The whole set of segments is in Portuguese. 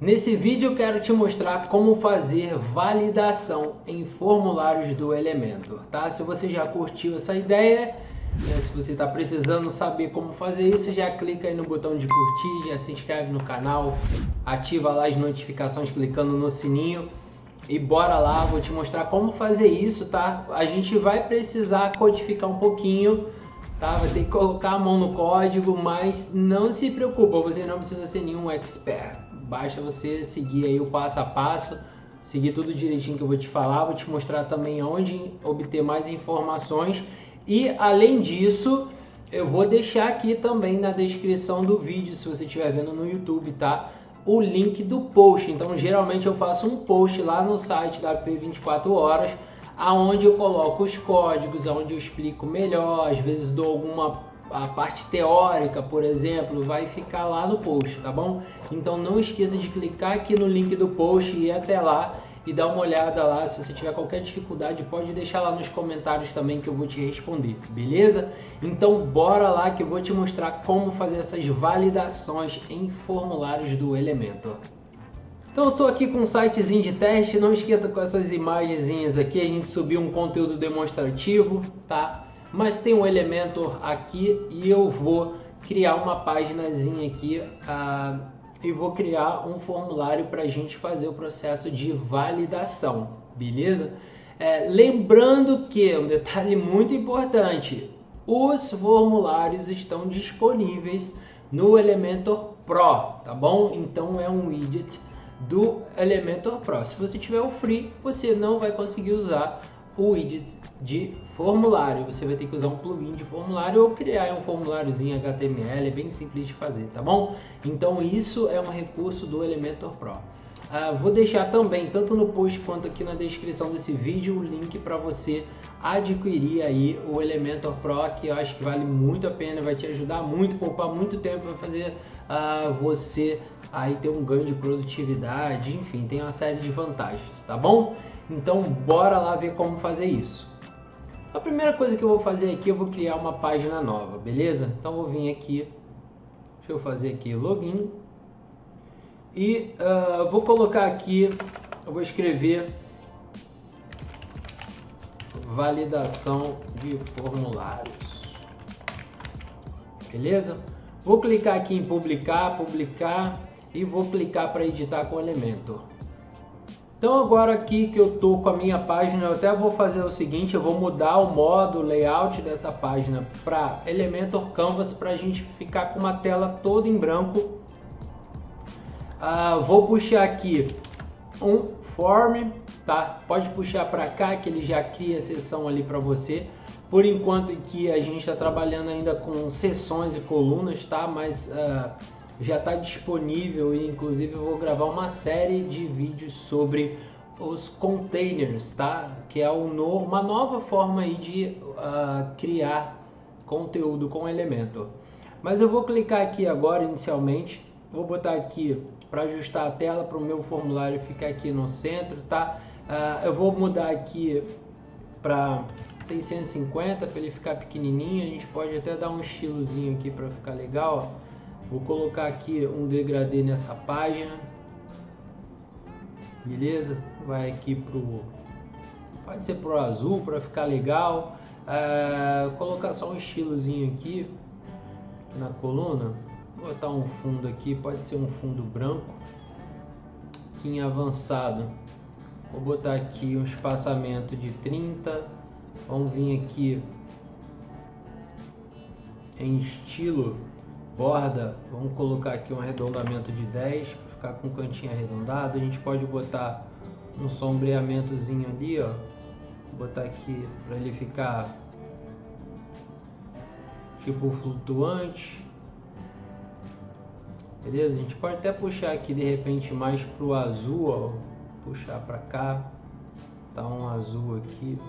Nesse vídeo eu quero te mostrar como fazer validação em formulários do Elementor, tá? Se você já curtiu essa ideia, né, se você está precisando saber como fazer isso, já clica aí no botão de curtir, já se inscreve no canal, ativa lá as notificações clicando no sininho e bora lá, vou te mostrar como fazer isso, tá? A gente vai precisar codificar um pouquinho, tá? Vai ter que colocar a mão no código, mas não se preocupa, você não precisa ser nenhum expert. Basta você seguir aí o passo a passo, seguir tudo direitinho que eu vou te falar, vou te mostrar também onde obter mais informações e além disso, eu vou deixar aqui também na descrição do vídeo, se você estiver vendo no YouTube, tá? O link do post. Então, geralmente eu faço um post lá no site da WP24 Horas, aonde eu coloco os códigos, aonde eu explico melhor, às vezes dou alguma a parte teórica, por exemplo, vai ficar lá no post, tá bom? Então não esqueça de clicar aqui no link do post e ir até lá e dar uma olhada lá. Se você tiver qualquer dificuldade, pode deixar lá nos comentários também que eu vou te responder, beleza? Então bora lá que eu vou te mostrar como fazer essas validações em formulários do Elementor. Então eu estou aqui com um sitezinho de teste, não esquenta com essas imagenzinhas aqui, a gente subiu um conteúdo demonstrativo, tá? Mas tem um Elementor aqui e eu vou criar uma paginazinha aqui e vou criar um formulário para a gente fazer o processo de validação, beleza? Lembrando que, um detalhe muito importante, os formulários estão disponíveis no Elementor Pro, tá bom? Então é um widget do Elementor Pro. Se você tiver o Free, você não vai conseguir usar o widget de formulário, você vai ter que usar um plugin de formulário ou criar um formuláriozinho HTML, é bem simples de fazer, tá bom? Então isso é um recurso do Elementor Pro. Vou deixar também, tanto no post quanto aqui na descrição desse vídeo, o link para você adquirir aí o Elementor Pro, que eu acho que vale muito a pena, vai te ajudar muito, poupar muito tempo, vai fazer você aí ter um ganho de produtividade, enfim, tem uma série de vantagens, tá bom? Então bora lá ver como fazer isso. A primeira coisa que eu vou fazer aqui, eu vou criar uma página nova, beleza? Então vou vir aqui, deixa eu fazer aqui login e vou colocar aqui, eu vou escrever validação de formulários, beleza? Vou clicar aqui em publicar e vou clicar para editar com o Elementor. Então agora aqui que eu estou com a minha página, eu até vou fazer o seguinte, eu vou mudar o modo, o layout dessa página para Elementor Canvas para a gente ficar com uma tela toda em branco. Vou puxar aqui um form, tá? Pode puxar para cá que ele já cria a seção ali para você. Por enquanto que a gente está trabalhando ainda com seções e colunas, tá? Mas já está disponível e inclusive eu vou gravar uma série de vídeos sobre os containers, tá? Que é uma nova forma aí de criar conteúdo com Elementor. Mas eu vou clicar aqui agora inicialmente, vou botar aqui para ajustar a tela para o meu formulário ficar aqui no centro, tá? Eu vou mudar aqui para 650 para ele ficar pequenininho, a gente pode até dar um estilozinho aqui para ficar legal, ó. Vou colocar aqui um degradê nessa página, beleza? Vai aqui pode ser pro azul para ficar legal. Colocar só um estilozinho aqui na coluna. Vou botar um fundo aqui, pode ser um fundo branco. Aqui em avançado, vou botar aqui um espaçamento de 30. Vamos vir aqui em estilo borda, vamos colocar aqui um arredondamento de 10 para ficar com o cantinho arredondado. A gente pode botar um sombreamentozinho ali, ó. Vou botar aqui para ele ficar tipo flutuante, beleza? A gente pode até puxar aqui de repente mais pro azul, ó. Puxar para cá, tá um azul aqui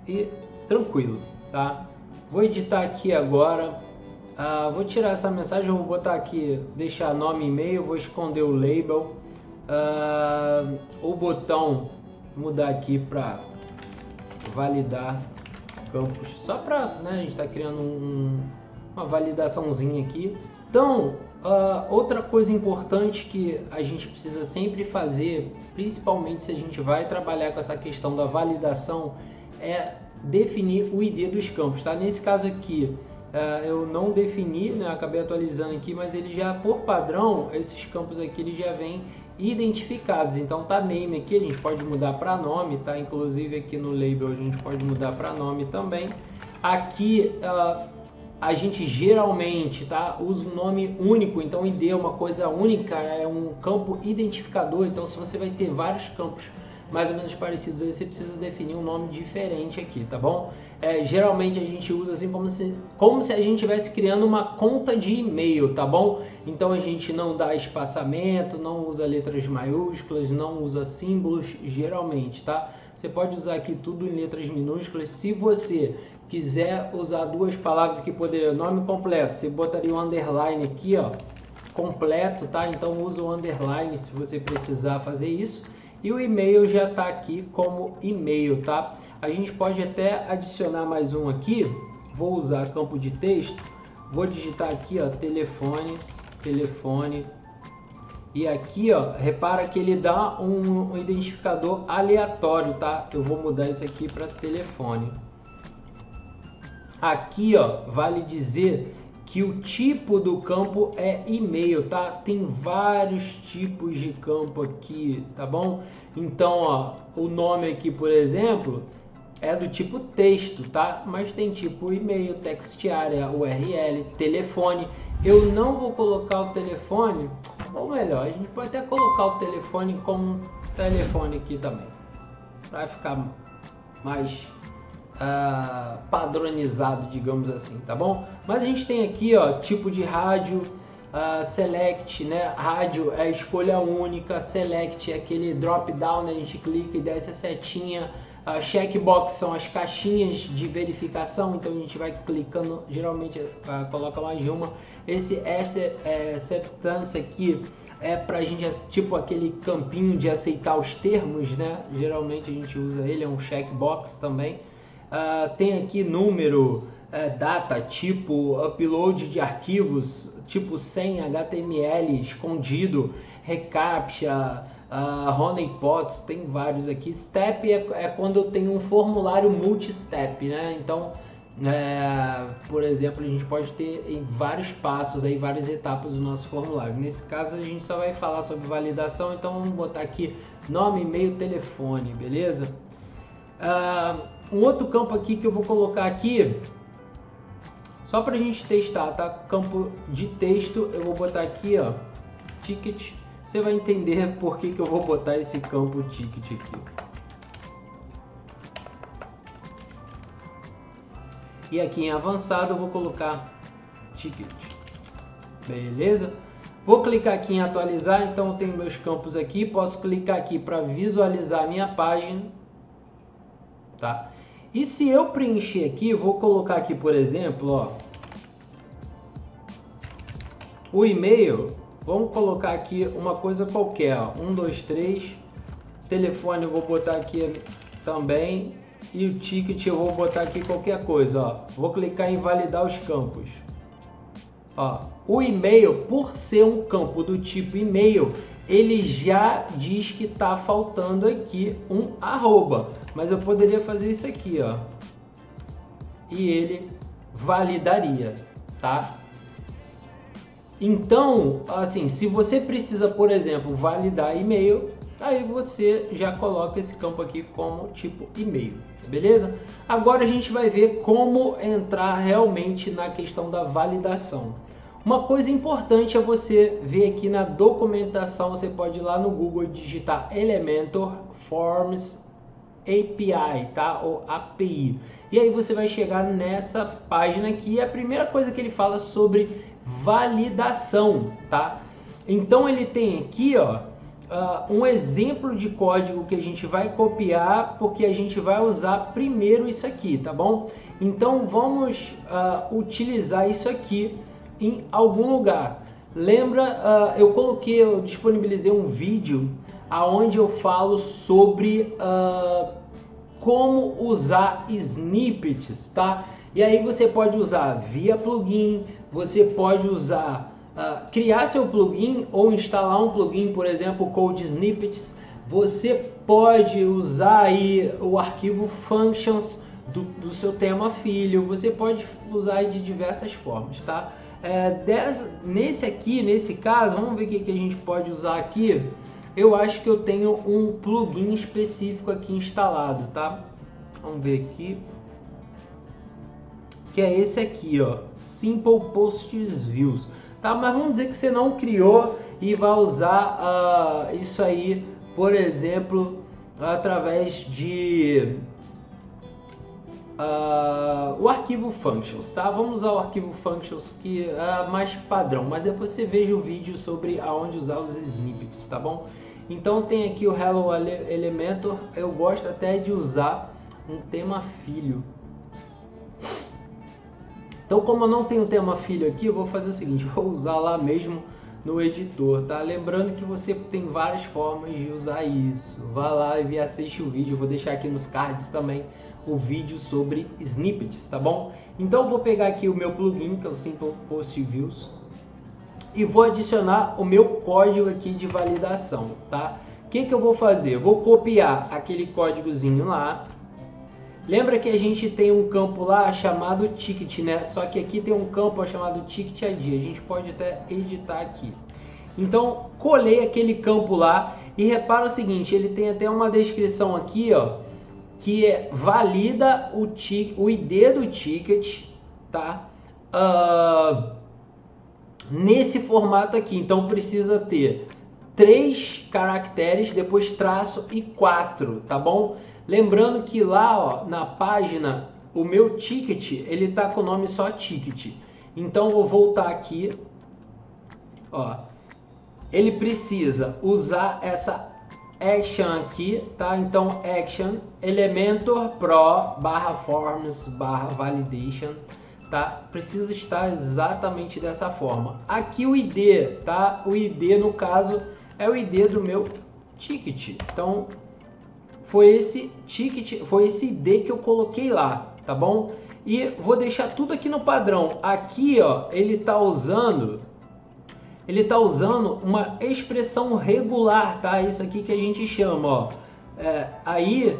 e tranquilo, tá? Vou editar aqui agora. Vou tirar essa mensagem, vou botar aqui, deixar nome e e-mail, vou esconder o label, o botão mudar aqui para validar campos, só para, né, a gente está criando uma validaçãozinha aqui. Então Outra coisa importante que a gente precisa sempre fazer, principalmente se a gente vai trabalhar com essa questão da validação, é definir o ID dos campos, tá? Nesse caso aqui, eu não defini, né? Acabei atualizando aqui, mas ele já, por padrão, esses campos aqui eles já vêm identificados. Então tá name aqui, a gente pode mudar para nome, tá? Inclusive aqui no label a gente pode mudar para nome também. Aqui a gente geralmente, tá, usa um nome único, então ID é uma coisa única, é um campo identificador. Então se você vai ter vários campos mais ou menos parecidos, aí você precisa definir um nome diferente aqui, tá bom? Geralmente a gente usa assim como se a gente estivesse criando uma conta de e-mail, tá bom? Então a gente não dá espaçamento, não usa letras maiúsculas, não usa símbolos geralmente, tá? Você pode usar aqui tudo em letras minúsculas. Se você quiser usar duas palavras aqui, poder nome completo, você botaria um underline aqui, ó, completo, tá? Então usa o underline se você precisar fazer isso. E o e-mail já está aqui como e-mail, tá? A gente pode até adicionar mais um aqui. Vou usar campo de texto. Vou digitar aqui, ó, telefone. E aqui, ó, repara que ele dá um identificador aleatório, tá? Eu vou mudar isso aqui para telefone. Aqui, ó, vale dizer que o tipo do campo é e-mail, tá? Tem vários tipos de campo aqui, tá bom? Então, ó, o nome aqui, por exemplo, é do tipo texto, tá? Mas tem tipo e-mail, text area, URL, telefone. Eu não vou colocar o telefone, ou melhor, a gente pode até colocar o telefone como telefone aqui também, para ficar mais padronizado, digamos assim, tá bom? Mas a gente tem aqui, ó, tipo de rádio, select, né? Rádio é escolha única, select é aquele drop down, né? A gente clica e desce a setinha. Checkbox são as caixinhas de verificação, então a gente vai clicando, geralmente coloca mais de uma. Esse acceptance aqui é pra gente, tipo aquele campinho de aceitar os termos, né? Geralmente a gente usa ele, é um checkbox também. Tem aqui número, data, tipo, upload de arquivos, tipo sem HTML escondido, reCAPTCHA, honeypots, tem vários aqui. Step é quando eu tenho um formulário multi-step, né? Então, por exemplo, a gente pode ter em vários passos, aí, várias etapas do nosso formulário. Nesse caso, a gente só vai falar sobre validação, então vamos botar aqui nome, e-mail, telefone, beleza? Um outro campo aqui que eu vou colocar aqui, só para a gente testar, tá? Campo de texto, eu vou botar aqui, ó, ticket. Você vai entender por que eu vou botar esse campo ticket aqui. E aqui em avançado eu vou colocar ticket. Beleza? Vou clicar aqui em atualizar, então eu tenho meus campos aqui. Posso clicar aqui para visualizar a minha página. Tá? E se eu preencher aqui, vou colocar aqui, por exemplo, ó, o e-mail. Vamos colocar aqui uma coisa qualquer, ó, 1, 2, 3, telefone eu vou botar aqui também, e o ticket eu vou botar aqui qualquer coisa, ó. Vou clicar em validar os campos. Ó, o e-mail, por ser um campo do tipo e-mail, ele já diz que está faltando aqui um arroba, mas eu poderia fazer isso aqui, ó, e ele validaria, tá? Então, assim, se você precisa, por exemplo, validar e-mail, aí você já coloca esse campo aqui como tipo e-mail, beleza? Agora a gente vai ver como entrar realmente na questão da validação. Uma coisa importante é você ver aqui na documentação, você pode ir lá no Google e digitar Elementor Forms API, tá? Ou API. E aí você vai chegar nessa página aqui, e a primeira coisa que ele fala sobre validação, tá? Então ele tem aqui, ó, um exemplo de código que a gente vai copiar, porque a gente vai usar primeiro isso aqui, tá bom? Então vamos utilizar isso aqui em algum lugar. Lembra, eu disponibilizei um vídeo aonde eu falo sobre como usar snippets, tá? E aí você pode usar via plugin, você pode usar criar seu plugin ou instalar um plugin, por exemplo, Code Snippets, você pode usar aí o arquivo Functions do seu tema filho, você pode usar aí de diversas formas, tá? Nesse caso, vamos ver o que a gente pode usar aqui. Eu acho que eu tenho um plugin específico aqui instalado, tá? Vamos ver aqui. Que é esse aqui, ó, Simple Posts Views, tá? Mas vamos dizer que você não criou e vai usar isso aí, por exemplo, através de o arquivo Functions, tá? Vamos usar o arquivo Functions que é mais padrão, mas depois você veja o vídeo sobre aonde usar os snippets, tá bom? Então tem aqui o Hello Elementor, eu gosto até de usar um tema filho. Então, como eu não tenho tema filho aqui, eu vou fazer o seguinte, vou usar lá mesmo no editor, tá? Lembrando que você tem várias formas de usar isso. Vá lá e assiste o vídeo, eu vou deixar aqui nos cards também o vídeo sobre snippets, tá bom? Então eu vou pegar aqui o meu plugin, que é o Simple Post Views, e vou adicionar o meu código aqui de validação, tá? O que eu vou fazer? Eu vou copiar aquele códigozinho lá. Lembra que a gente tem um campo lá chamado Ticket, né? Só que aqui tem um campo chamado Ticket ID. A gente pode até editar aqui. Então, colei aquele campo lá e repara o seguinte, ele tem até uma descrição aqui, ó, que valida o ID do ticket, tá? Nesse formato aqui. Então, precisa ter 3 caracteres, depois traço e 4, tá bom? Lembrando que lá, ó, na página, o meu ticket, ele tá com o nome só ticket. Então, vou voltar aqui, ó. Ele precisa usar essa action aqui, tá? Então, action, Elementor Pro /forms /validation, tá? Precisa estar exatamente dessa forma. Aqui o ID, tá? O ID, no caso, é o ID do meu ticket. Então, foi esse ticket, foi esse ID que eu coloquei lá, tá bom? E vou deixar tudo aqui no padrão. Aqui, ó, ele tá usando uma expressão regular, tá? Isso aqui que a gente chama, ó. Aí,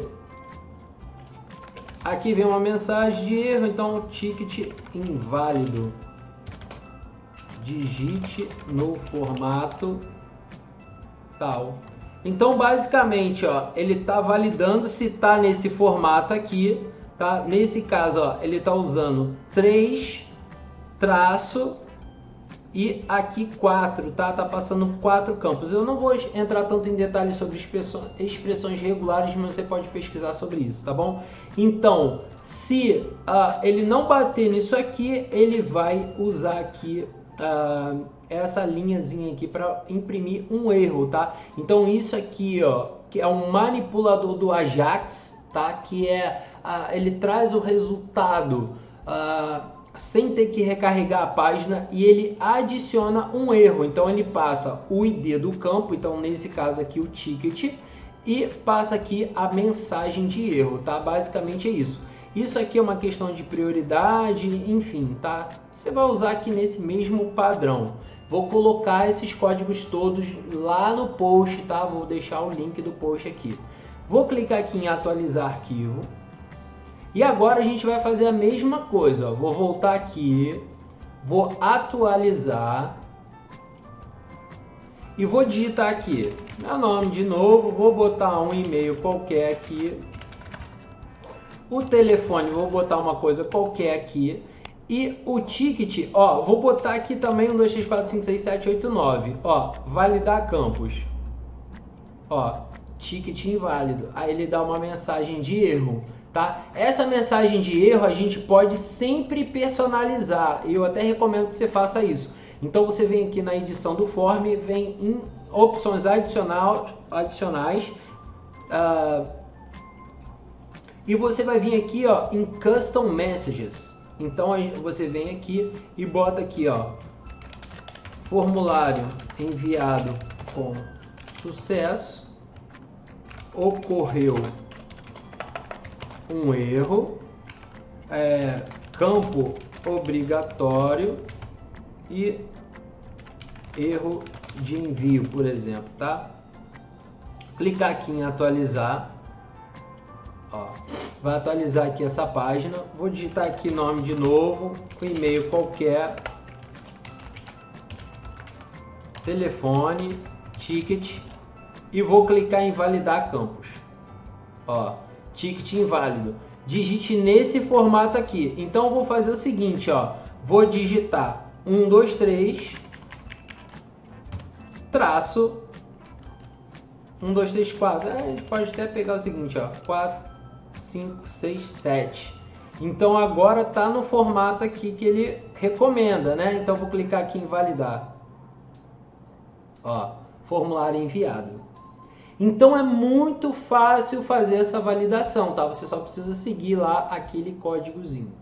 aqui vem uma mensagem de erro, então ticket inválido. Digite no formato tal. Então, basicamente, ó, ele está validando se está nesse formato aqui, tá? Nesse caso, ó, ele está usando 3 traço e aqui 4, tá? Tá passando 4 campos. Eu não vou entrar tanto em detalhes sobre expressões regulares, mas você pode pesquisar sobre isso, tá bom? Então, se ele não bater nisso aqui, ele vai usar aqui essa linhazinha aqui para imprimir um erro, tá? Então isso aqui, ó, que é um manipulador do Ajax, tá? Que ele traz o resultado sem ter que recarregar a página e ele adiciona um erro. Então ele passa o ID do campo, então nesse caso aqui o ticket, e passa aqui a mensagem de erro, tá? Basicamente é isso. Isso aqui é uma questão de prioridade, enfim, tá? Você vai usar aqui nesse mesmo padrão. Vou colocar esses códigos todos lá no post, tá? Vou deixar o link do post aqui. Vou clicar aqui em atualizar arquivo. E agora a gente vai fazer a mesma coisa, ó. Vou voltar aqui, vou atualizar e vou digitar aqui meu nome de novo, vou botar um e-mail qualquer aqui. O telefone, vou botar uma coisa qualquer aqui. E o ticket, ó, vou botar aqui também 1, 2, 3, 4, 5, 6, 7, 8, 9. Ó, validar campos. Ó, ticket inválido. Aí ele dá uma mensagem de erro, tá? Essa mensagem de erro a gente pode sempre personalizar. E eu até recomendo que você faça isso. Então você vem aqui na edição do form, vem em opções adicionais. E você vai vir aqui, ó, em Custom Messages. Então você vem aqui e bota aqui, ó, formulário enviado com sucesso, ocorreu um erro, campo obrigatório e erro de envio, por exemplo, tá? Clicar aqui em atualizar. Ó, vai atualizar aqui essa página. Vou digitar aqui nome de novo, um e-mail qualquer, telefone, ticket, e vou clicar em validar campos. Ó, ticket inválido. Digite nesse formato aqui. Então eu vou fazer o seguinte, ó, vou digitar 123 traço 1 2 3 4. A gente pode até pegar o seguinte, ó, 4 5 6 7. Então agora tá no formato aqui que ele recomenda, né? Então vou clicar aqui em validar. Ó, formulário enviado. Então é muito fácil fazer essa validação, tá? Você só precisa seguir lá aquele códigozinho.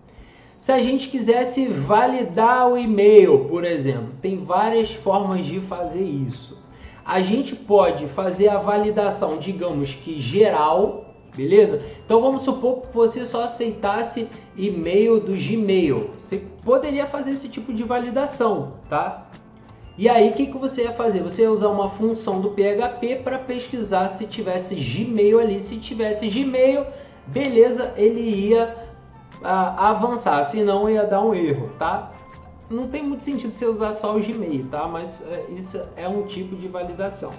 Se a gente quisesse validar o e-mail, por exemplo, tem várias formas de fazer isso. A gente pode fazer a validação, digamos que geral, beleza? Então vamos supor que você só aceitasse e-mail do Gmail. Você poderia fazer esse tipo de validação, tá? E aí, o que você ia fazer? Você ia usar uma função do PHP para pesquisar se tivesse Gmail ali. Se tivesse Gmail, beleza, ele ia avançar, senão ia dar um erro, tá? Não tem muito sentido você usar só o Gmail, tá? Mas isso é um tipo de validação.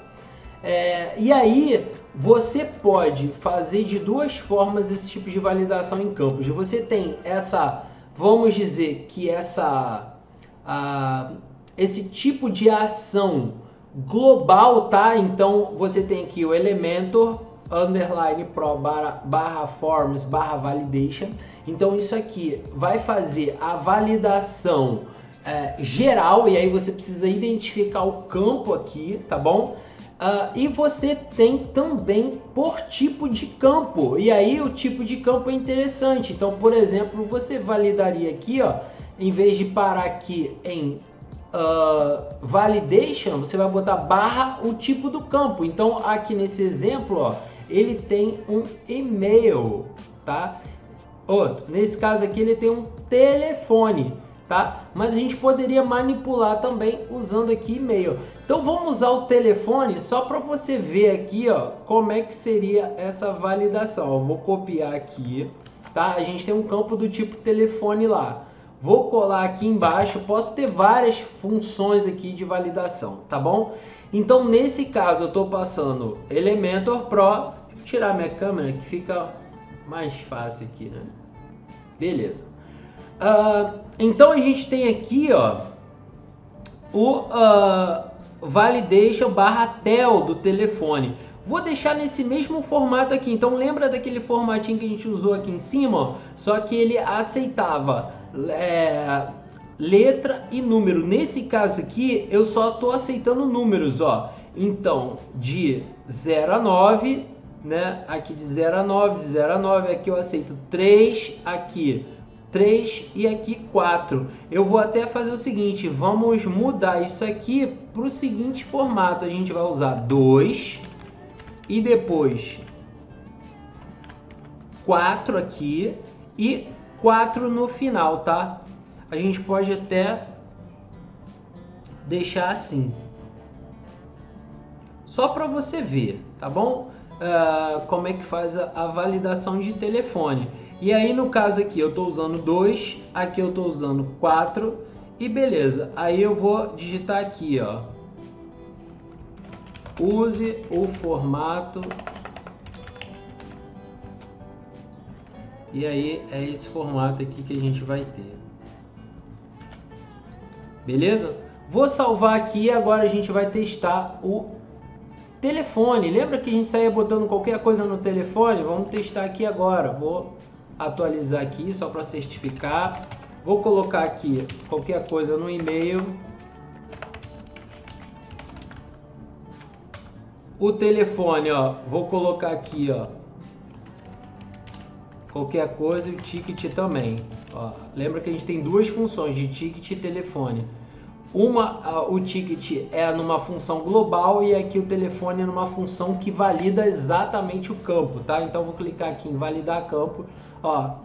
E aí, você pode fazer de duas formas esse tipo de validação em campos. Você tem essa, vamos dizer que esse tipo de ação global, tá? Então você tem aqui o Elementor underline pro barra forms barra validation. Então isso aqui vai fazer a validação geral, e aí você precisa identificar o campo aqui, tá bom? E você tem também por tipo de campo, e aí o tipo de campo é interessante. Então, por exemplo, você validaria aqui, ó, em vez de parar aqui em validation, você vai botar barra o tipo do campo. Então aqui nesse exemplo, ó, ele tem um e-mail, tá? Nesse caso aqui ele tem um telefone, tá? Mas a gente poderia manipular também usando aqui e-mail. Então vamos usar o telefone só para você ver aqui, ó, como é que seria essa validação. Eu vou copiar aqui, tá? A gente tem um campo do tipo telefone lá. Vou colar aqui embaixo, posso ter várias funções aqui de validação, tá bom? Então, nesse caso, eu estou passando Elementor Pro. Vou tirar minha câmera que fica mais fácil aqui, né? Beleza. Então, a gente tem aqui, ó, o validation barra tel do telefone. Vou deixar nesse mesmo formato aqui. Então, lembra daquele formatinho que a gente usou aqui em cima? Ó? Só que ele aceitava letra e número. Nesse caso aqui, eu só estou aceitando números, ó. Então, de 0 a 9, né? Aqui de 0 a 9, de 0 a 9, aqui eu aceito 3, aqui 3 e aqui 4. Eu vou até fazer o seguinte, vamos mudar isso aqui para o seguinte formato. A gente vai usar 2 e depois 4 aqui e 4 no final, tá? A gente pode até deixar assim, só para você ver, tá bom? Como é que faz a validação de telefone. E aí no caso aqui eu estou usando 2, aqui eu estou usando 4 e beleza. Aí eu vou digitar aqui, ó, use o formato. E aí é esse formato aqui que a gente vai ter. Beleza? Vou salvar aqui e agora a gente vai testar o telefone. Lembra que a gente saía botando qualquer coisa no telefone? Vamos testar aqui agora. Vou atualizar aqui só para certificar. Vou colocar aqui qualquer coisa no e-mail. O telefone, ó, vou colocar aqui, ó, qualquer coisa e o ticket também. Ó, lembra que a gente tem duas funções de ticket e telefone. O ticket é numa função global e aqui o telefone é numa função que valida exatamente o campo, tá? Então vou clicar aqui em validar campo, ó,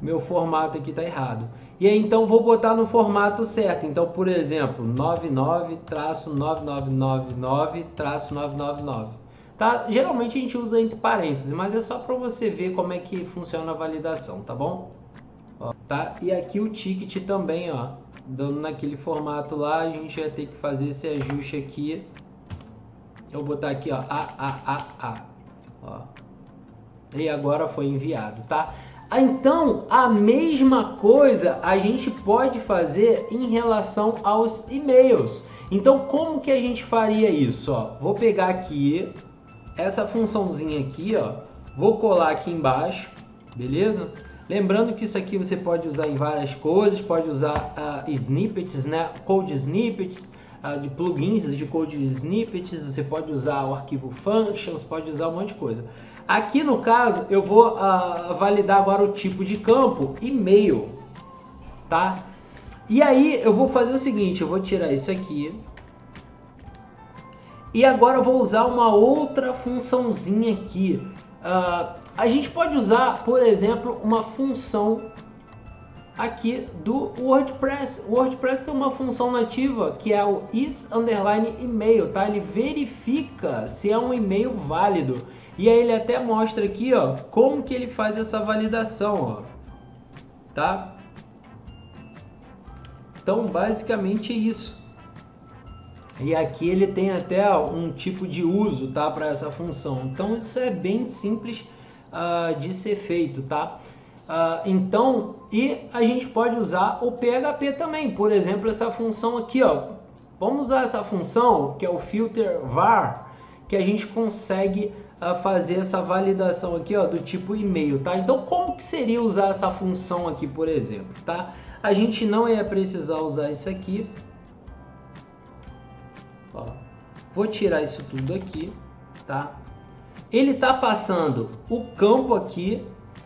meu formato aqui está errado. E aí então vou botar no formato certo. Então, por exemplo, 99-9999-999. Tá? Geralmente a gente usa entre parênteses, mas é só para você ver como é que funciona a validação, tá bom? Ó, tá? E aqui o ticket também, ó, dando naquele formato lá, a gente vai ter que fazer esse ajuste aqui. Eu vou botar aqui, ó, ó. E agora foi enviado, tá? Então, a mesma coisa a gente pode fazer em relação aos e-mails. Então, como que a gente faria isso? Ó, vou pegar aqui essa funçãozinha aqui, ó, vou colar aqui embaixo, beleza? Lembrando que isso aqui você pode usar em várias coisas, pode usar snippets, né? Code snippets, de plugins de code snippets, você pode usar o arquivo functions, pode usar um monte de coisa. Aqui no caso eu vou validar agora o tipo de campo e-mail, tá? E aí eu vou fazer o seguinte, eu vou tirar isso aqui e agora eu vou usar uma outra funçãozinha aqui. A gente pode usar, por exemplo, uma função aqui do WordPress. O WordPress tem uma função nativa que é o is_email, tá? Ele verifica se é um e-mail válido. E aí ele até mostra aqui, ó, como que ele faz essa validação, ó. Tá? Então, basicamente é isso. E aqui ele tem até um tipo de uso, tá, para essa função. Então, isso é bem simples de ser feito, tá? Então, e a gente pode usar o PHP também. Por exemplo, essa função aqui, ó. Vamos usar essa função, que é o filter var, que a gente consegue fazer essa validação aqui, ó, do tipo e-mail, tá? Então, como que seria usar essa função aqui, por exemplo, tá? A gente não ia precisar usar isso aqui. Ó, vou tirar isso tudo aqui, tá? Ele tá passando o campo aqui,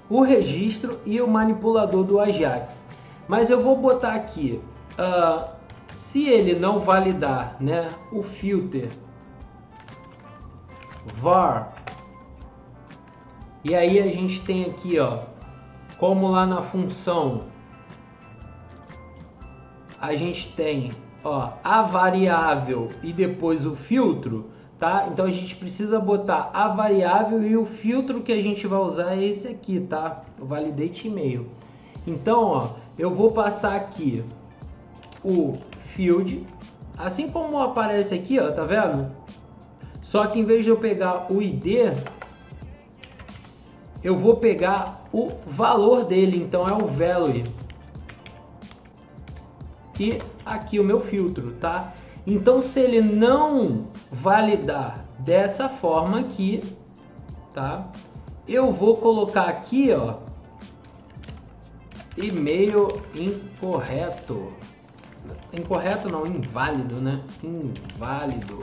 o registro e o manipulador do Ajax. Mas eu vou botar aqui, se ele não validar, né, o filter var, e aí a gente tem aqui, ó, como lá na função a gente tem, ó, a variável e depois o filtro, tá? Então a gente precisa botar a variável e o filtro que a gente vai usar é esse aqui, tá? O validate email. Então, ó, eu vou passar aqui o field, assim como aparece aqui, ó, tá vendo? Só que em vez de eu pegar o ID, eu vou pegar o valor dele, então é o value. E aqui o meu filtro, tá? Então, se ele não validar dessa forma aqui, tá? Eu vou colocar aqui, ó, e-mail incorreto. Incorreto não, inválido, né? Inválido.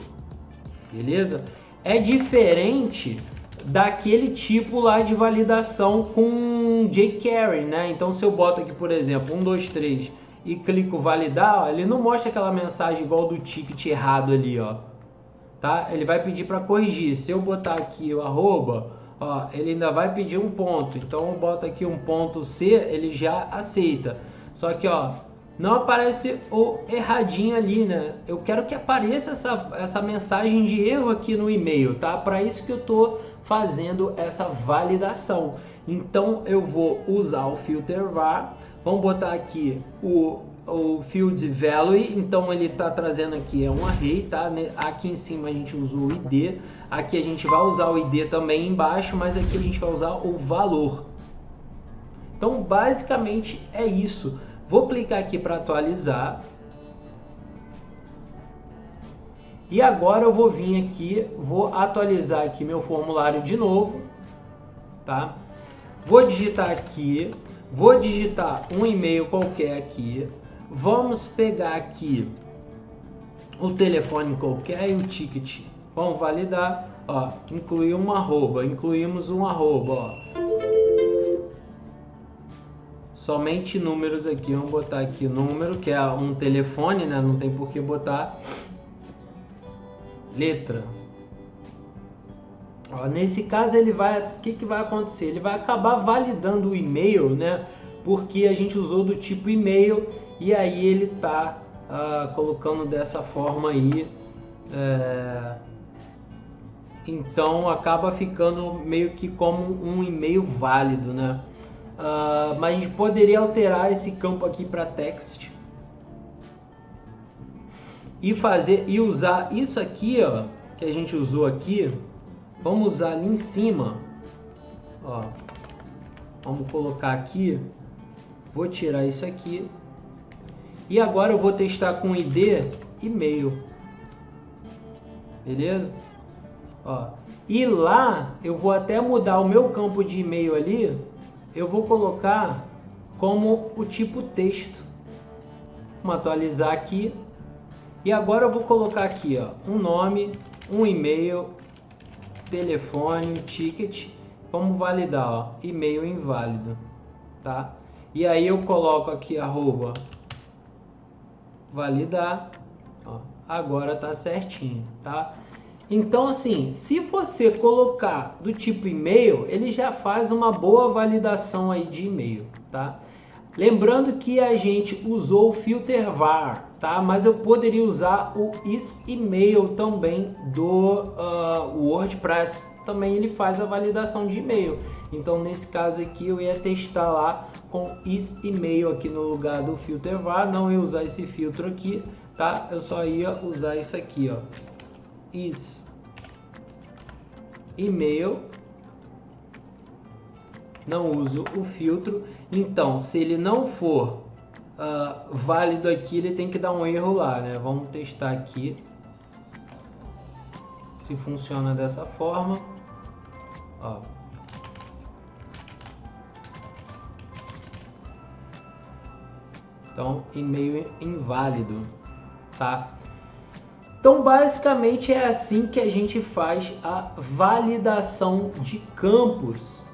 Beleza? É diferente daquele tipo lá de validação com jQuery, né? Então, se eu boto aqui, por exemplo, 1, 2, 3 e clico validar, ó, ele não mostra aquela mensagem igual do ticket errado ali, ó. Tá? Ele vai pedir para corrigir. Se eu botar aqui o arroba, ó, ele ainda vai pedir um ponto. Então, eu boto aqui um ponto C, ele já aceita. Só que, ó, não aparece o erradinho ali, né? Eu quero que apareça essa mensagem de erro aqui no e-mail, tá? Para isso que eu tô fazendo essa validação. Então, eu vou usar o filter var. Vamos botar aqui o field value, então ele está trazendo aqui é um array, tá? Aqui em cima a gente usou o ID, aqui a gente vai usar o ID também embaixo, mas aqui a gente vai usar o valor. Então basicamente é isso. Vou clicar aqui para atualizar. E agora eu vou vir aqui, vou atualizar aqui meu formulário de novo, tá? Vou digitar aqui, vou digitar um e-mail qualquer aqui. Vamos pegar aqui o telefone qualquer e o ticket. Vamos validar, ó, incluir um arroba, incluímos um arroba, ó. Somente números aqui, vamos botar aqui o número, que é um telefone, né? Não tem por que botar letra. Ó, nesse caso ele vai, o que vai acontecer? Ele vai acabar validando o e-mail, né? porque a gente usou do tipo e-mail e aí ele está colocando dessa forma aí. Então acaba ficando meio que como um e-mail válido, né? Mas a gente poderia alterar esse campo aqui para text e usar isso aqui, ó, que a gente usou aqui. Vamos usar ali em cima, ó. Vamos colocar aqui. Vou tirar isso aqui. E agora eu vou testar com ID e-mail. Beleza? Ó. E lá eu vou até mudar o meu campo de e-mail ali. Eu vou colocar como o tipo texto. Vamos atualizar aqui. E agora eu vou colocar aqui, ó, um nome, um e-mail, telefone, ticket. Vamos validar, ó, e-mail inválido, tá? E aí eu coloco aqui arroba validar, ó, agora tá certinho, tá? Então assim, se você colocar do tipo e-mail, ele já faz uma boa validação aí de e-mail, tá? Lembrando que a gente usou o filter var, tá? Mas eu poderia usar o isEmail também do WordPress. Também ele faz a validação de e-mail. Então nesse caso aqui eu ia testar lá com isEmail aqui no lugar do filter var. Não ia usar esse filtro aqui, tá? Eu só ia usar isso aqui, ó. isEmail. Não uso o filtro. Então, se ele não for válido aqui, ele tem que dar um erro lá, né? Vamos testar aqui se funciona dessa forma. Ó. Então, e-mail inválido, tá? Então, basicamente é assim que a gente faz a validação de campos.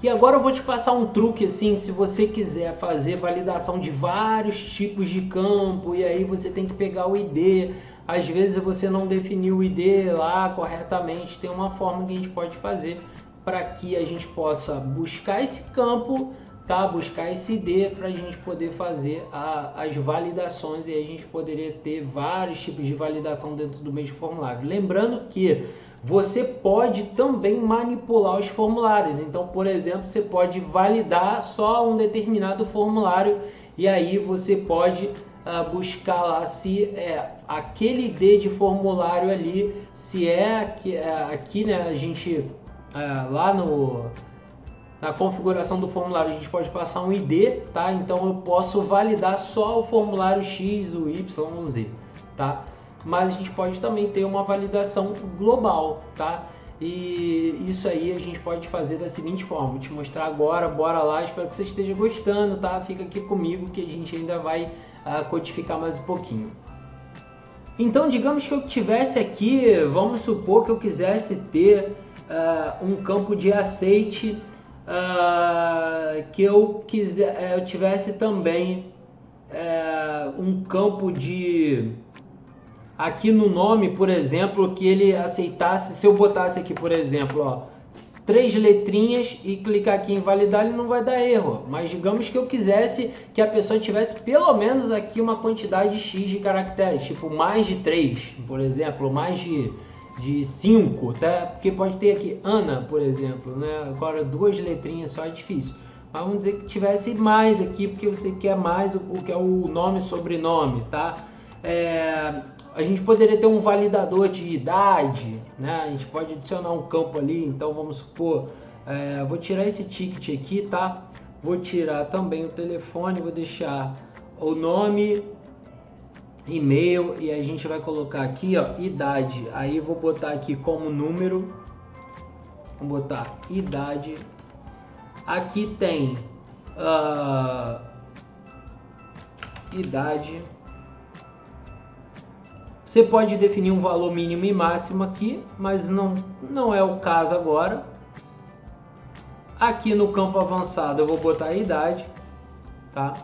E agora eu vou te passar um truque assim, se você quiser fazer validação de vários tipos de campo e aí você tem que pegar o ID, às vezes você não definiu o ID lá corretamente, tem uma forma que a gente pode fazer para que a gente possa buscar esse campo, tá? Buscar esse ID para a gente poder fazer as validações e aí a gente poderia ter vários tipos de validação dentro do mesmo formulário. Lembrando que você pode também manipular os formulários. Então, por exemplo, você pode validar só um determinado formulário e aí você pode buscar lá se é aquele ID de formulário ali, se é aqui, né, a gente lá na configuração do formulário a gente pode passar um ID, tá? Então eu posso validar só o formulário X, o Y, o Z, tá? Mas a gente pode também ter uma validação global, tá? E isso aí a gente pode fazer da seguinte forma, vou te mostrar agora, bora lá, espero que você esteja gostando, tá? Fica aqui comigo que a gente ainda vai codificar mais um pouquinho. Então, digamos que eu tivesse aqui, vamos supor que eu quisesse ter um campo de aceite, que eu tivesse também um campo de... Aqui no nome, por exemplo, que ele aceitasse, se eu botasse aqui, por exemplo, ó, 3 letrinhas e clicar aqui em validar, ele não vai dar erro. Mas digamos que eu quisesse que a pessoa tivesse pelo menos aqui uma quantidade X de caracteres, tipo mais de 3, por exemplo, mais de 5, tá? Porque pode ter aqui Ana, por exemplo, né? Agora 2 letrinhas só é difícil. Mas vamos dizer que tivesse mais aqui, porque você quer mais o que é o nome e sobrenome, tá? A gente poderia ter um validador de idade, né? A gente pode adicionar um campo ali, então vamos supor, vou tirar esse ticket aqui, tá? Vou tirar também o telefone, vou deixar o nome, e-mail e a gente vai colocar aqui, ó, idade. Aí vou botar aqui como número, vou botar idade. Aqui tem idade. Você pode definir um valor mínimo e máximo aqui, mas não é o caso agora. Aqui no campo avançado eu vou botar a idade, tá?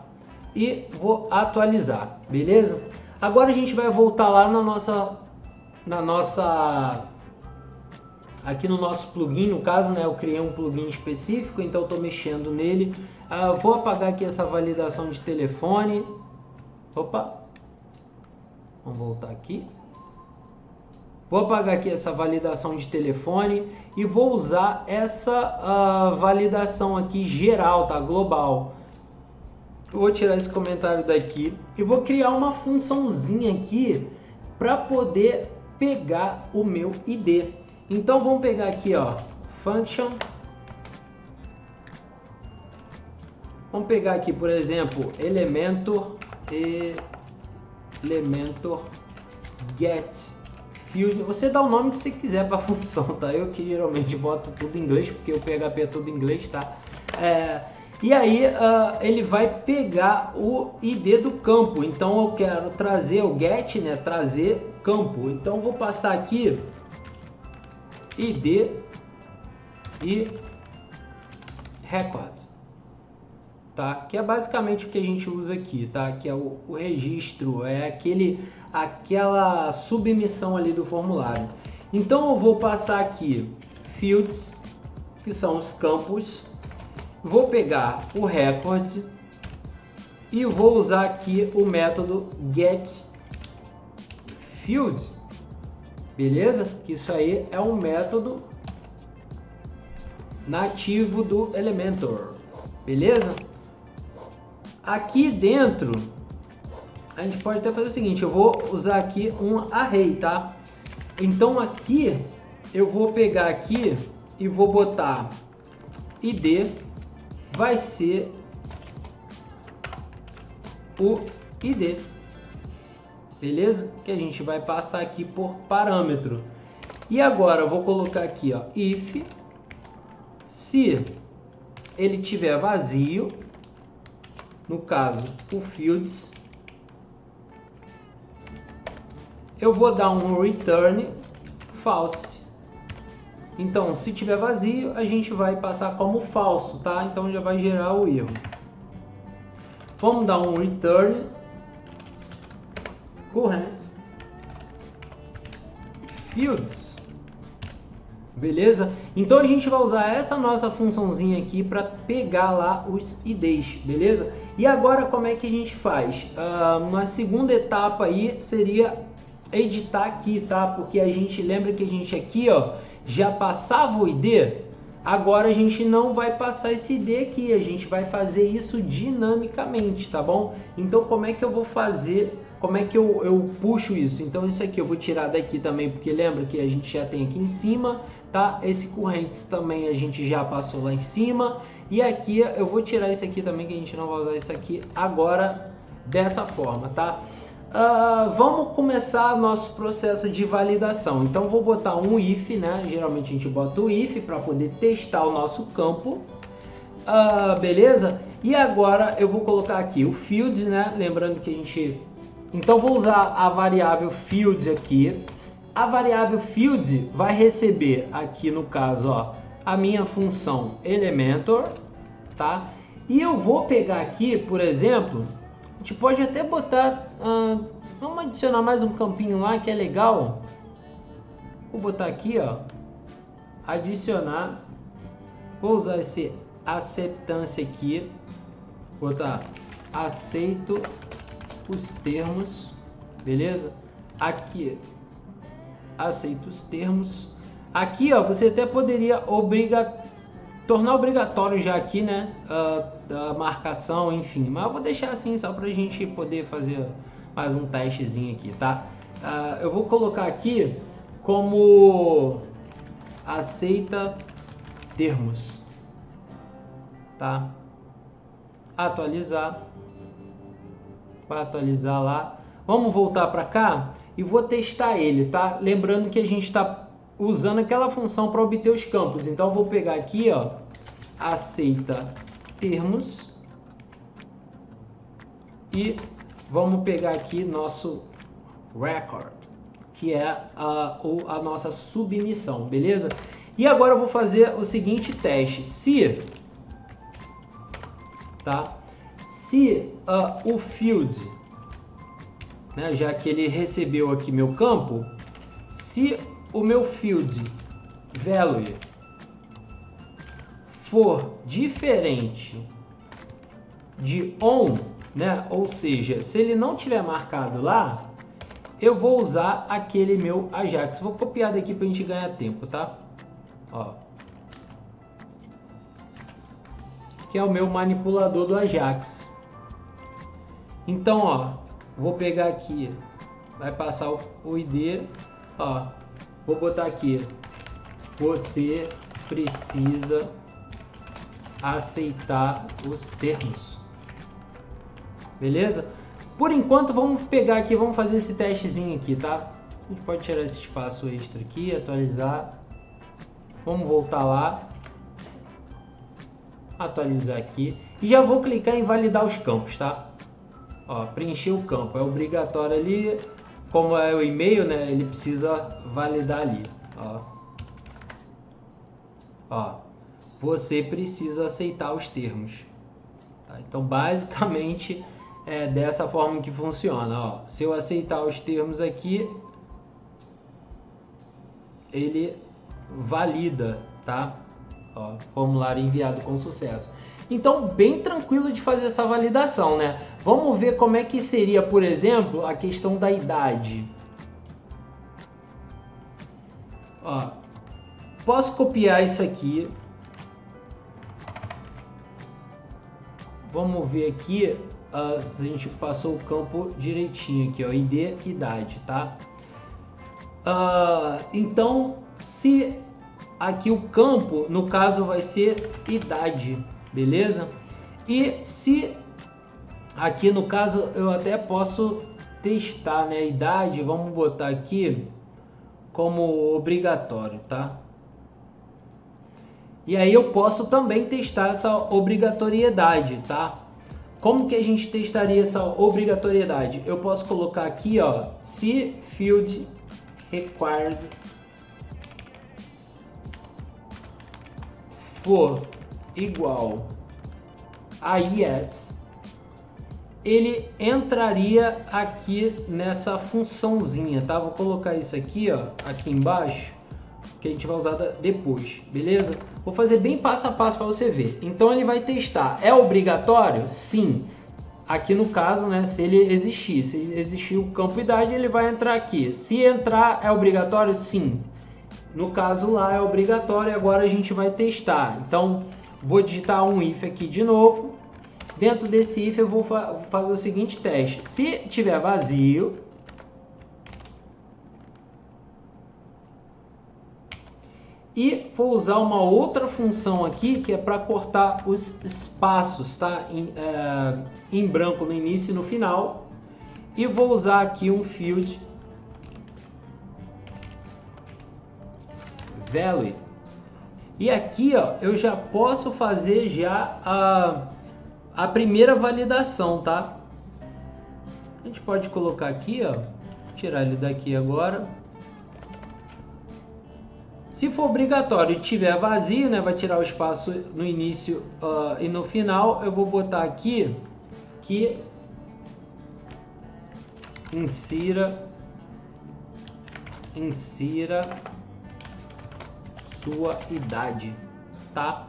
E vou atualizar, beleza? Agora a gente vai voltar lá na nossa aqui no nosso plugin, no caso, né, eu criei um plugin específico, então eu estou mexendo nele. Vou apagar aqui essa validação de telefone. Opa, vamos voltar aqui. Vou apagar aqui essa validação de telefone e vou usar essa validação aqui geral, tá? Global. Eu vou tirar esse comentário daqui e vou criar uma funçãozinha aqui para poder pegar o meu ID. Então vamos pegar aqui, ó, function. Vamos pegar aqui, por exemplo, Elementor get field. Você dá o nome que você quiser para a função, tá? Eu que geralmente boto tudo em inglês, porque o PHP é tudo em inglês, tá? E aí ele vai pegar o ID do campo. Então eu quero trazer o get, né? Trazer campo. Então vou passar aqui ID e record, tá? Que é basicamente o que a gente usa aqui, tá? Que é o registro, é aquela submissão ali do formulário. Então eu vou passar aqui fields, que são os campos. Vou pegar o record e vou usar aqui o método getField, beleza? Isso aí é um método nativo do Elementor, beleza? Aqui dentro a gente pode até fazer o seguinte, eu vou usar aqui um array, tá? Então aqui eu vou pegar aqui e vou botar ID, vai ser o ID, beleza? Que a gente vai passar aqui por parâmetro. E agora eu vou colocar aqui, ó, if, se ele tiver vazio, no caso o fields, eu vou dar um return false. Então, se tiver vazio, a gente vai passar como falso, tá? Então já vai gerar o erro. Vamos dar um return current fields, beleza? Então a gente vai usar essa nossa funçãozinha aqui para pegar lá os IDs, beleza? E agora como é que a gente faz? Uma segunda etapa aí seria editar aqui, tá? Porque a gente lembra que a gente aqui, ó, já passava o ID, agora a gente não vai passar esse ID aqui, a gente vai fazer isso dinamicamente, tá bom? Então como é que eu vou fazer, como é que eu puxo isso? Então isso aqui eu vou tirar daqui também, porque lembra que a gente já tem aqui em cima, tá? Esse currents também a gente já passou lá em cima, e aqui eu vou tirar isso aqui também, que a gente não vai usar isso aqui agora dessa forma, tá? Vamos começar nosso processo de validação. Então vou botar um if, né? Geralmente a gente bota o if para poder testar o nosso campo, beleza? E agora eu vou colocar aqui o fields, né? Lembrando que a gente, então vou usar a variável fields aqui. A variável field vai receber aqui no caso, ó, a minha função Elementor, tá? E eu vou pegar aqui, por exemplo, a gente pode até botar, vamos adicionar mais um campinho lá que é legal. Vou botar aqui, ó, adicionar, vou usar esse acceptância aqui, botar aceito os termos, beleza? Aqui, aceito os termos. Aqui, ó, você até poderia tornar obrigatório já aqui, né, a marcação, enfim, mas eu vou deixar assim só pra gente poder fazer mais um testezinho aqui, tá? Eu vou colocar aqui como aceita termos, tá? Atualizar, vai atualizar lá. Vamos voltar para cá e vou testar ele, tá? Lembrando que a gente está usando aquela função para obter os campos. Então eu vou pegar aqui, ó, aceita termos e vamos pegar aqui nosso record, que é a nossa submissão, beleza? E agora eu vou fazer o seguinte teste: se o field, já que ele recebeu aqui meu campo, se o meu field value for diferente de on, né? Ou seja, se ele não tiver marcado lá, eu vou usar aquele meu Ajax. Vou copiar daqui para a gente ganhar tempo, tá? Ó. Que é o meu manipulador do Ajax. Então, ó, vou pegar aqui, vai passar o ID, ó, vou botar aqui, você precisa aceitar os termos, beleza? Por enquanto, vamos pegar aqui, vamos fazer esse testezinho aqui, tá? A gente pode tirar esse espaço extra aqui, atualizar, vamos voltar lá, atualizar aqui, e já vou clicar em validar os campos, tá? Ó, preencher o campo, é obrigatório ali, como é o e-mail, né, ele precisa validar ali, ó. Ó, você precisa aceitar os termos, tá? Então, basicamente, é dessa forma que funciona, ó. Se eu aceitar os termos aqui, ele valida, tá? Ó, formulário enviado com sucesso. Então, bem tranquilo de fazer essa validação, né? Vamos ver como é que seria, por exemplo, a questão da idade. Ó, posso copiar isso aqui. Vamos ver aqui, a gente passou o campo direitinho aqui, ó, ID, idade, tá? Então, se aqui o campo, no caso, vai ser idade, beleza? E se aqui no caso eu até posso testar, né, a idade, vamos botar aqui como obrigatório, tá? E aí eu posso também testar essa obrigatoriedade, tá? Como que a gente testaria essa obrigatoriedade? Eu posso colocar aqui, ó, se field required for igual a yes, ele entraria aqui nessa funçãozinha, tá? Vou colocar isso aqui, ó, aqui embaixo, que a gente vai usar depois, beleza? Vou fazer bem passo a passo para você ver. Então ele vai testar. É obrigatório? Sim. Aqui no caso, né, se ele existir, se existir o campo idade, ele vai entrar aqui. Se entrar, é obrigatório? Sim. No caso lá é obrigatório, agora a gente vai testar. Então, vou digitar um if aqui de novo. Dentro desse if eu vou fazer o seguinte teste. Se tiver vazio, e vou usar uma outra função aqui, que é para cortar os espaços, tá? Em branco no início e no final. E vou usar aqui um field value. E aqui, ó, eu já posso fazer já a primeira validação, tá? A gente pode colocar aqui, ó, tirar ele daqui agora. Se for obrigatório e tiver vazio, né, vai tirar o espaço no início e no final, eu vou botar aqui que insira sua idade, tá?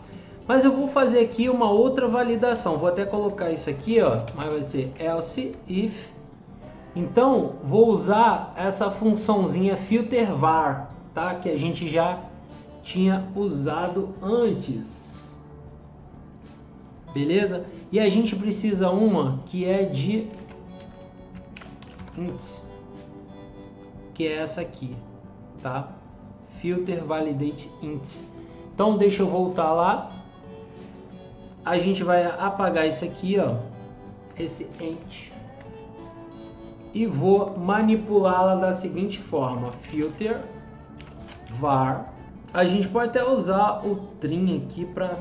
Mas eu vou fazer aqui uma outra validação. Vou até colocar isso aqui, ó, mas vai ser else if. Então, vou usar essa funçãozinha filter var, tá? Que a gente já tinha usado antes, beleza? E a gente precisa uma que é de int, que é essa aqui, tá? Filter validate int. Então deixa eu voltar lá. A gente vai apagar isso aqui, ó, esse int, e vou manipulá-la da seguinte forma: filter var. A gente pode até usar o trim aqui para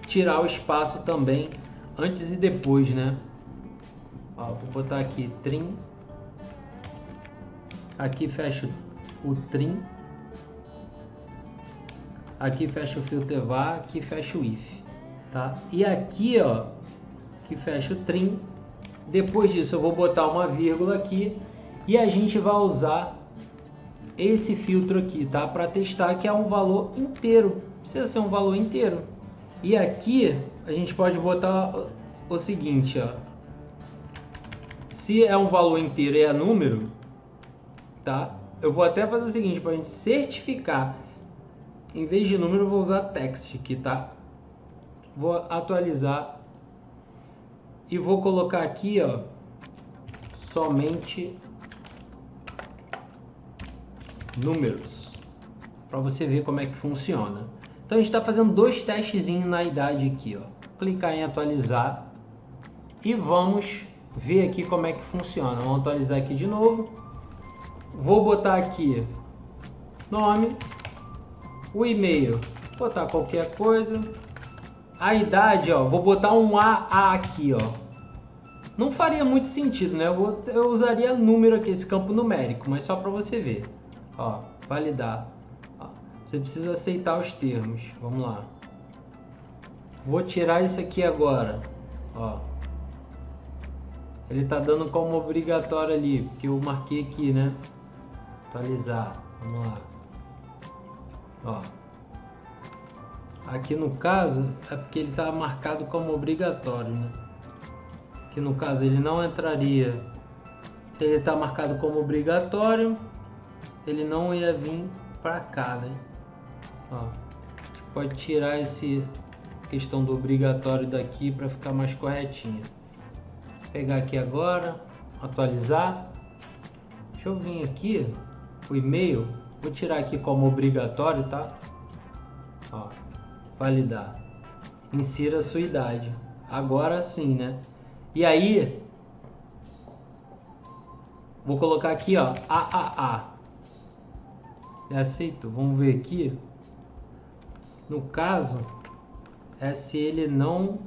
tirar o espaço também, antes e depois, né? Ó, vou botar aqui trim, aqui fecho o trim, aqui fecho o filter var, aqui fecho o if, tá? E aqui, ó, que fecha o trim. Depois disso eu vou botar uma vírgula aqui e a gente vai usar esse filtro aqui, tá? Para testar que é um valor inteiro, precisa ser um valor inteiro. E aqui a gente pode botar o seguinte, ó. Se é um valor inteiro e é número, tá? Eu vou até fazer o seguinte, para a gente certificar, em vez de número eu vou usar text aqui, tá? Vou atualizar e vou colocar aqui, ó, somente números, para você ver como é que funciona. Então a gente está fazendo 2 testezinhos na idade aqui, ó. Clicar em atualizar e vamos ver aqui como é que funciona. Vamos atualizar aqui de novo. Vou botar aqui nome, o e-mail, botar qualquer coisa. A idade, ó, vou botar um AA aqui, ó. Não faria muito sentido, né? Eu usaria número aqui, esse campo numérico, mas só para você ver. Ó, validar. Ó, você precisa aceitar os termos. Vamos lá. Vou tirar isso aqui agora. Ó. Ele tá dando como obrigatório ali, porque eu marquei aqui, né? Atualizar. Vamos lá. Ó. Aqui no caso é porque ele está marcado como obrigatório, né? Aqui no caso ele não entraria. Se ele está marcado como obrigatório, ele não ia vir para cá, né? Ó, a gente pode tirar esse questão do obrigatório daqui para ficar mais corretinho. Vou pegar aqui agora, atualizar. Deixa eu vir aqui o e-mail, vou tirar aqui como obrigatório, tá? Ó, validar. Insira a sua idade. Agora sim, né? E aí vou colocar aqui, ó, AAA. Aceito. Vamos ver aqui. No caso, é se ele não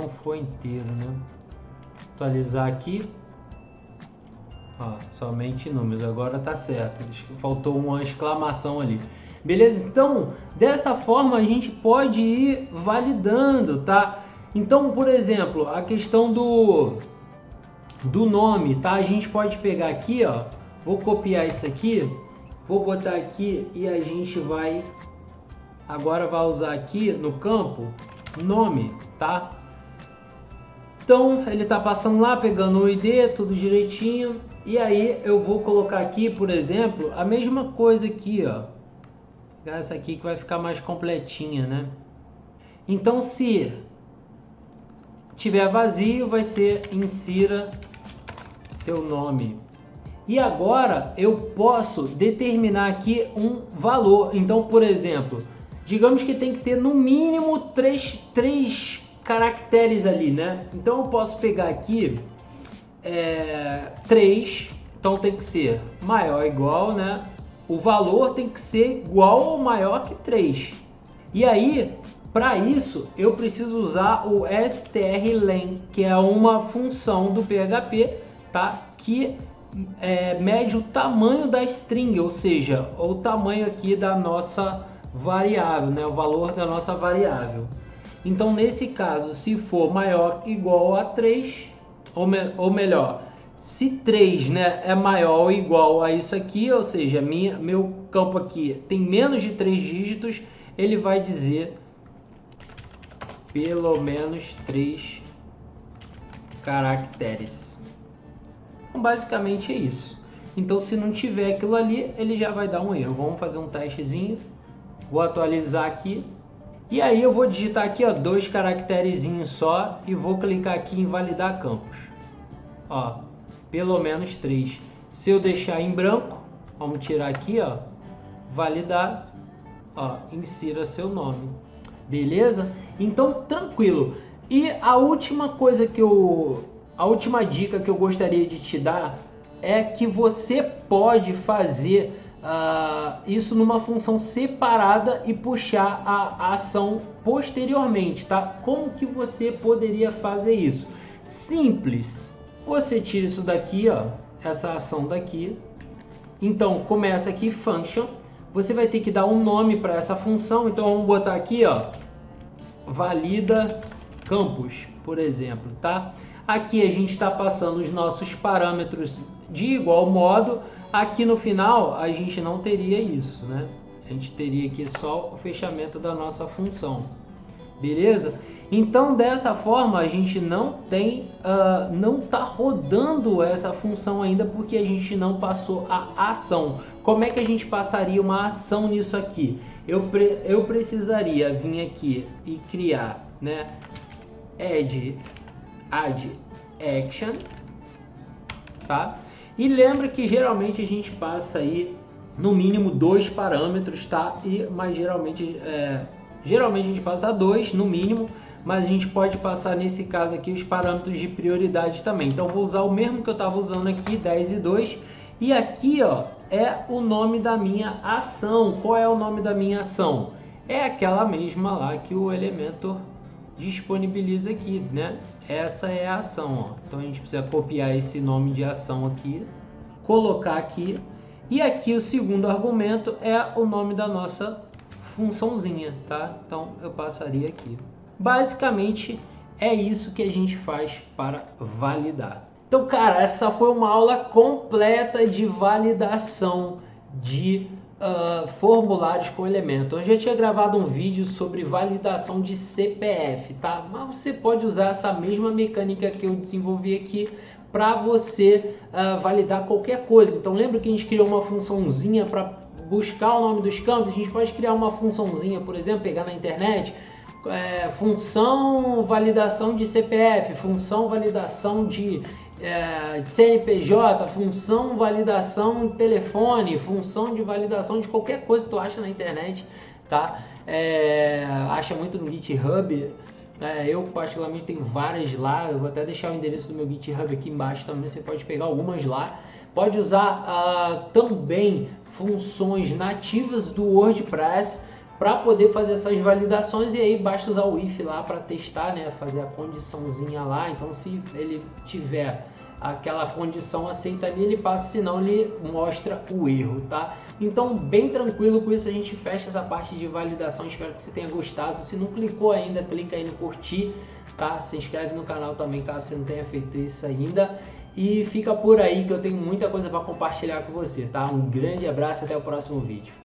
for inteiro, né? Atualizar aqui. Ó, somente números. Agora tá certo. Faltou uma exclamação ali. Beleza? Então, dessa forma a gente pode ir validando, tá? Então, por exemplo, a questão do nome, tá? A gente pode pegar aqui, ó. Vou copiar isso aqui. Vou botar aqui e a gente vai... Agora vai usar aqui no campo nome, tá? Então, ele tá passando lá, pegando o ID, tudo direitinho. E aí eu vou colocar aqui, por exemplo, a mesma coisa aqui, ó. Pegar essa aqui que vai ficar mais completinha, né? Então, se tiver vazio, vai ser insira seu nome. E agora eu posso determinar aqui um valor. Então, por exemplo, digamos que tem que ter no mínimo três caracteres ali, né? Então eu posso pegar aqui 3, então tem que ser maior ou igual, né? O valor tem que ser igual ou maior que 3. E aí, para isso, eu preciso usar o strlen, que é uma função do PHP, tá? Que mede o tamanho da string, ou seja, o tamanho aqui da nossa variável, né? O valor da nossa variável. Então, nesse caso, se for maior ou igual a 3, ou melhor, se 3, né, é maior ou igual a isso aqui, ou seja, meu campo aqui tem menos de 3 dígitos, ele vai dizer pelo menos 3 caracteres. Então, basicamente é isso. Então, se não tiver aquilo ali, ele já vai dar um erro. Vamos fazer um testezinho. Vou atualizar aqui. E aí eu vou digitar aqui, ó, 2 caracterezinhos só e vou clicar aqui em validar campos. Ó, pelo menos 3. Se eu deixar em branco, vamos tirar aqui, ó, validar, ó, insira seu nome. Beleza? Então, tranquilo. E a última coisa a última dica que eu gostaria de te dar é que você pode fazer isso numa função separada e puxar a ação posteriormente, tá? Como que você poderia fazer isso? Simples. Você tira isso daqui, ó, essa ação daqui. Então, começa aqui function. Você vai ter que dar um nome para essa função. Então, vamos botar aqui, ó, valida campos, por exemplo, tá? Aqui a gente está passando os nossos parâmetros De igual modo, aqui no final a gente não teria isso, né? A gente teria aqui só o fechamento da nossa função, beleza? Então dessa forma a gente não está rodando essa função ainda porque a gente não passou a ação. Como é que a gente passaria uma ação nisso aqui? Eu precisaria vir aqui e criar, né, add action, tá? E lembra que geralmente a gente passa aí no mínimo 2 parâmetros, tá? Mas geralmente a gente passa 2 no mínimo, mas a gente pode passar nesse caso aqui os parâmetros de prioridade também. Então vou usar o mesmo que eu estava usando aqui, 10 e 2, e aqui ó, é o nome da minha ação. Qual é o nome da minha ação? É aquela mesma lá que o Elementor disponibiliza aqui, né? Essa é a ação, ó. Então a gente precisa copiar esse nome de ação aqui, colocar aqui, e aqui o segundo argumento é o nome da nossa funçãozinha, tá? Então eu passaria aqui. Basicamente é isso que a gente faz para validar. Então, cara, essa foi uma aula completa de validação de formulários com Elementor. Eu já tinha gravado um vídeo sobre validação de CPF, tá? Mas você pode usar essa mesma mecânica que eu desenvolvi aqui para você validar qualquer coisa. Então lembra que a gente criou uma funçãozinha para buscar o nome dos campos? A gente pode criar uma funçãozinha, por exemplo, pegar na internet, função validação de CPF, função validação de CNPJ, função validação de telefone, função de validação de qualquer coisa que tu acha na internet, tá? Acha muito no GitHub. Eu particularmente tenho várias lá, eu vou até deixar o endereço do meu GitHub aqui embaixo também, você pode pegar algumas lá. Pode usar também funções nativas do WordPress para poder fazer essas validações, e aí basta usar o if lá para testar, né? Fazer a condiçãozinha lá. Então se ele tiver aquela condição aceita ali, ele passa, senão ele mostra o erro, tá? Então bem tranquilo, com isso a gente fecha essa parte de validação. Espero que você tenha gostado. Se não clicou ainda, clica aí no curtir, tá? Se inscreve no canal também caso você não tenha feito isso ainda, e fica por aí que eu tenho muita coisa para compartilhar com você, tá? Um grande abraço e até o próximo vídeo.